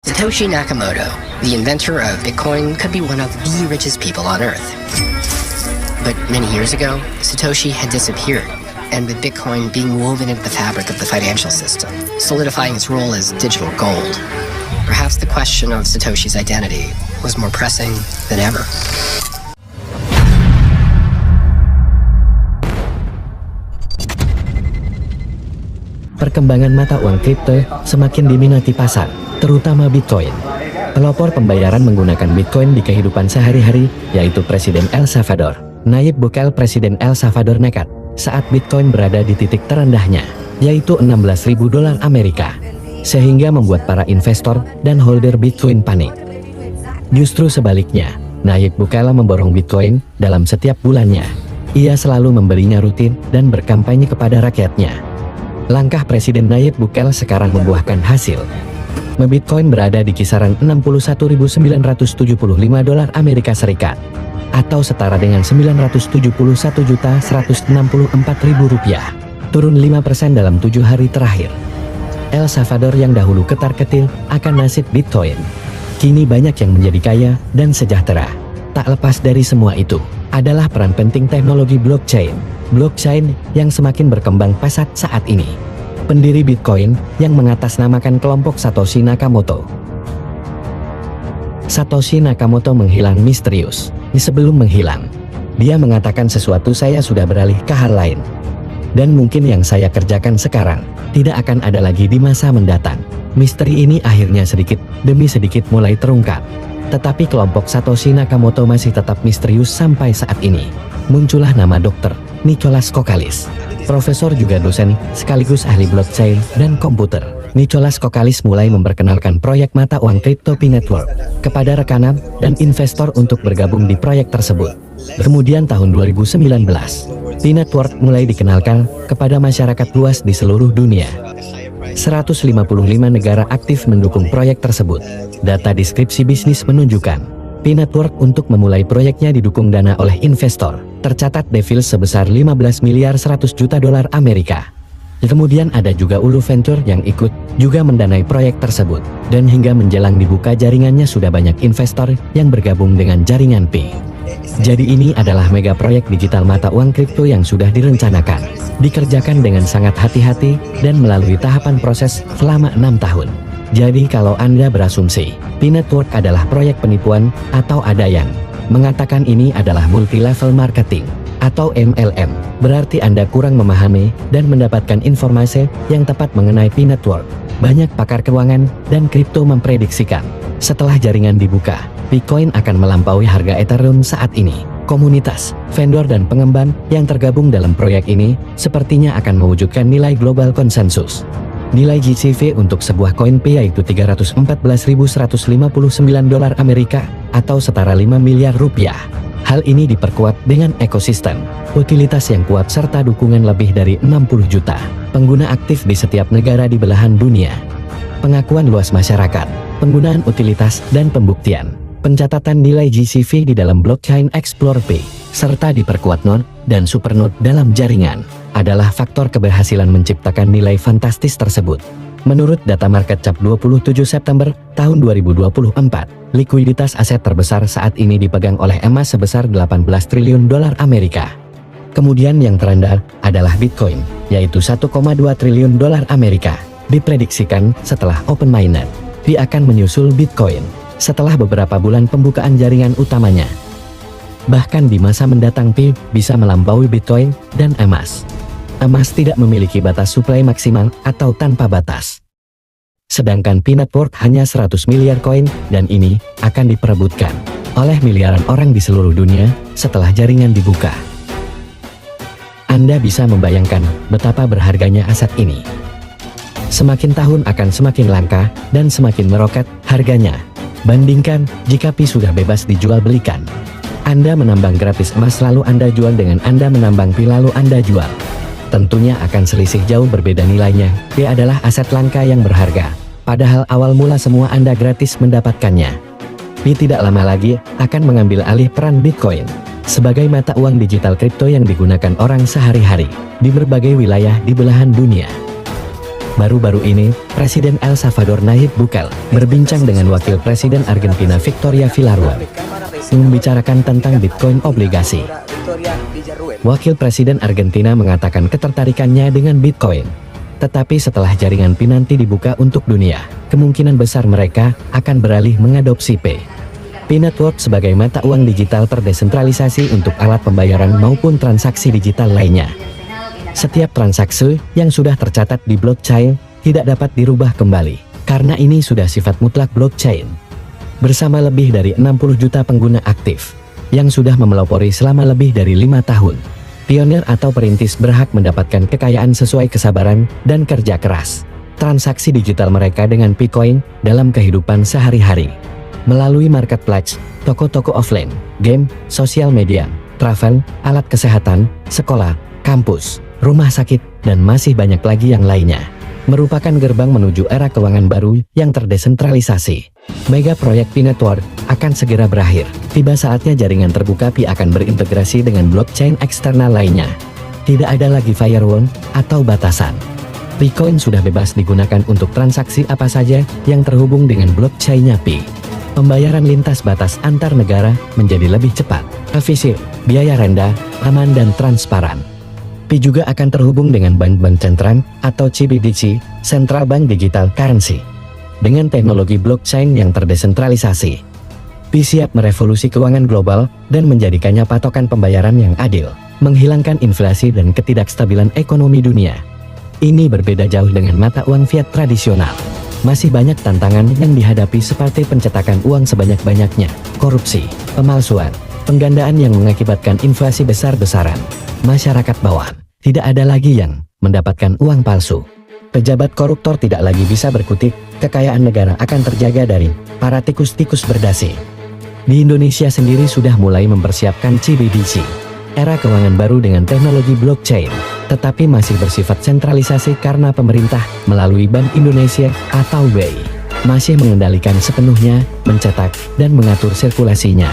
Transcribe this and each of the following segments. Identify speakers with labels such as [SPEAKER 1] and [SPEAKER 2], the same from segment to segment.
[SPEAKER 1] Satoshi Nakamoto, the inventor of Bitcoin, could be one of the richest people on Earth. But many years ago, Satoshi had disappeared, and with Bitcoin being woven into the fabric of the financial system, solidifying its role as digital gold, perhaps the question of Satoshi's identity was more pressing than ever.
[SPEAKER 2] Perkembangan mata uang kripto semakin diminati pasar, terutama Bitcoin. Pelopor pembayaran menggunakan Bitcoin di kehidupan sehari-hari, yaitu Presiden El Salvador. Nayib Bukele, Presiden El Salvador, nekat saat Bitcoin berada di titik terendahnya, yaitu $16.000 Amerika, sehingga membuat para investor dan holder Bitcoin panik. Justru sebaliknya, Nayib Bukele memborong Bitcoin dalam setiap bulannya. Ia selalu membelinya rutin dan berkampanye kepada rakyatnya. Langkah Presiden Nayib Bukele sekarang membuahkan hasil. Bitcoin berada di kisaran $61.975 Amerika Serikat, atau setara dengan $971.164.000, turun 5% dalam 7 hari terakhir. El Salvador yang dahulu ketar-ketir akan nasib Bitcoin, kini banyak yang menjadi kaya dan sejahtera. Tak lepas dari semua itu adalah peran penting teknologi blockchain. Blockchain yang semakin berkembang pesat saat ini. Pendiri Bitcoin yang mengatasnamakan kelompok Satoshi Nakamoto. Satoshi Nakamoto menghilang misterius. Sebelum menghilang, dia mengatakan sesuatu, "Saya sudah beralih ke hal lain. Dan mungkin yang saya kerjakan sekarang tidak akan ada lagi di masa mendatang." Misteri ini akhirnya sedikit demi sedikit mulai terungkap. Tetapi kelompok Satoshi Nakamoto masih tetap misterius sampai saat ini. Muncullah nama Dr. Nicholas Kokalis, profesor juga dosen sekaligus ahli blockchain dan komputer. Nicholas Kokalis mulai memperkenalkan proyek mata uang kripto Pi Network kepada rekanan dan investor untuk bergabung di proyek tersebut. Kemudian tahun 2019, Pi Network mulai dikenalkan kepada masyarakat luas di seluruh dunia. 155 negara aktif mendukung proyek tersebut. Data deskripsi bisnis menunjukkan Pi Network untuk memulai proyeknya didukung dana oleh investor. Tercatat devil sebesar $15 miliar 100 juta Amerika. Kemudian ada juga Ulu Venture yang ikut juga mendanai proyek tersebut. Dan hingga menjelang dibuka jaringannya sudah banyak investor yang bergabung dengan jaringan Pi. Jadi ini adalah mega proyek digital mata uang kripto yang sudah direncanakan, dikerjakan dengan sangat hati-hati dan melalui tahapan proses selama 6 tahun. Jadi kalau Anda berasumsi Pi Network adalah proyek penipuan, atau ada yang mengatakan ini adalah multi-level marketing atau MLM, berarti Anda kurang memahami dan mendapatkan informasi yang tepat mengenai Pi Network. Banyak pakar keuangan dan kripto memprediksikan setelah jaringan dibuka, Bitcoin akan melampaui harga Ethereum saat ini. Komunitas, vendor dan pengembang yang tergabung dalam proyek ini sepertinya akan mewujudkan nilai global konsensus. Nilai GCV untuk sebuah koin Pi yaitu $314.159 Amerika atau setara 5 miliar rupiah. Hal ini diperkuat dengan ekosistem, utilitas yang kuat serta dukungan lebih dari 60 juta pengguna aktif di setiap negara di belahan dunia. Pengakuan luas masyarakat, penggunaan utilitas dan pembuktian. Pencatatan nilai GCV di dalam blockchain Explore Pi, serta diperkuat node dan supernode dalam jaringan, adalah faktor keberhasilan menciptakan nilai fantastis tersebut. Menurut data market cap 27 September tahun 2024, likuiditas aset terbesar saat ini dipegang oleh emas sebesar $18 triliun Amerika. Kemudian yang terendah adalah Bitcoin, yaitu $1,2 triliun Amerika. Diprediksikan setelah open mainnet, Pi akan menyusul Bitcoin setelah beberapa bulan pembukaan jaringan utamanya. Bahkan di masa mendatang Pi bisa melampaui Bitcoin dan emas. Emas tidak memiliki batas suplai maksimal atau tanpa batas. Sedangkan Pi Network hanya 100 miliar koin dan ini akan diperebutkan oleh miliaran orang di seluruh dunia setelah jaringan dibuka. Anda bisa membayangkan betapa berharganya aset ini. Semakin tahun akan semakin langka dan semakin meroket harganya. Bandingkan jika Pi sudah bebas dijual belikan. Anda menambang gratis emas lalu Anda jual dengan Anda menambang Pi lalu Anda jual. Tentunya akan selisih jauh berbeda nilainya. Pi adalah aset langka yang berharga. Padahal awal mula semua Anda gratis mendapatkannya. Pi tidak lama lagi akan mengambil alih peran Bitcoin sebagai mata uang digital kripto yang digunakan orang sehari-hari di berbagai wilayah di belahan dunia. Baru-baru ini, Presiden El Salvador Nayib Bukele berbincang dengan Wakil Presiden Argentina Victoria Villarruel membicarakan tentang Bitcoin obligasi. Wakil Presiden Argentina mengatakan ketertarikannya dengan Bitcoin. Tetapi setelah jaringan Pi nanti dibuka untuk dunia, kemungkinan besar mereka akan beralih mengadopsi Pi Network sebagai mata uang digital terdesentralisasi untuk alat pembayaran maupun transaksi digital lainnya. Setiap transaksi yang sudah tercatat di blockchain tidak dapat dirubah kembali, karena ini sudah sifat mutlak blockchain. Bersama lebih dari 60 juta pengguna aktif, yang sudah memelopori selama lebih dari 5 tahun, pionir atau perintis berhak mendapatkan kekayaan sesuai kesabaran dan kerja keras. Transaksi digital mereka dengan Bitcoin dalam kehidupan sehari-hari. Melalui marketplace, toko-toko offline, game, sosial media, travel, alat kesehatan, sekolah, kampus, rumah sakit, dan masih banyak lagi yang lainnya. Merupakan gerbang menuju era keuangan baru yang terdesentralisasi. Mega proyek Pi Network akan segera berakhir. Tiba saatnya jaringan terbuka Pi akan berintegrasi dengan blockchain eksternal lainnya. Tidak ada lagi firewall atau batasan. Bitcoin sudah bebas digunakan untuk transaksi apa saja yang terhubung dengan blockchain-nya Pi. Pembayaran lintas batas antar negara menjadi lebih cepat, efisien, biaya rendah, aman dan transparan. Pi juga akan terhubung dengan bank-bank sentral atau CBDC, Central Bank Digital Currency. Dengan teknologi blockchain yang terdesentralisasi, Pi siap merevolusi keuangan global dan menjadikannya patokan pembayaran yang adil, menghilangkan inflasi dan ketidakstabilan ekonomi dunia. Ini berbeda jauh dengan mata uang fiat tradisional. Masih banyak tantangan yang dihadapi seperti pencetakan uang sebanyak-banyaknya, korupsi, pemalsuan, penggandaan yang mengakibatkan inflasi besar-besaran. Masyarakat bawah tidak ada lagi yang mendapatkan uang palsu. Pejabat koruptor tidak lagi bisa berkutik, kekayaan negara akan terjaga dari para tikus-tikus berdasi. Di Indonesia sendiri sudah mulai mempersiapkan CBDC, era keuangan baru dengan teknologi blockchain, tetapi masih bersifat sentralisasi karena pemerintah melalui Bank Indonesia atau BI masih mengendalikan sepenuhnya, mencetak, dan mengatur sirkulasinya.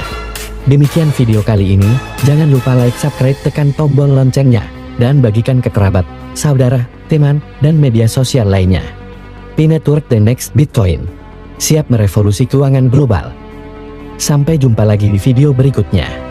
[SPEAKER 2] Demikian video kali ini, jangan lupa like, subscribe, tekan tombol loncengnya, dan bagikan ke kerabat, saudara, teman, dan media sosial lainnya. Pi Network the next Bitcoin. Siap merevolusi keuangan global. Sampai jumpa lagi di video berikutnya.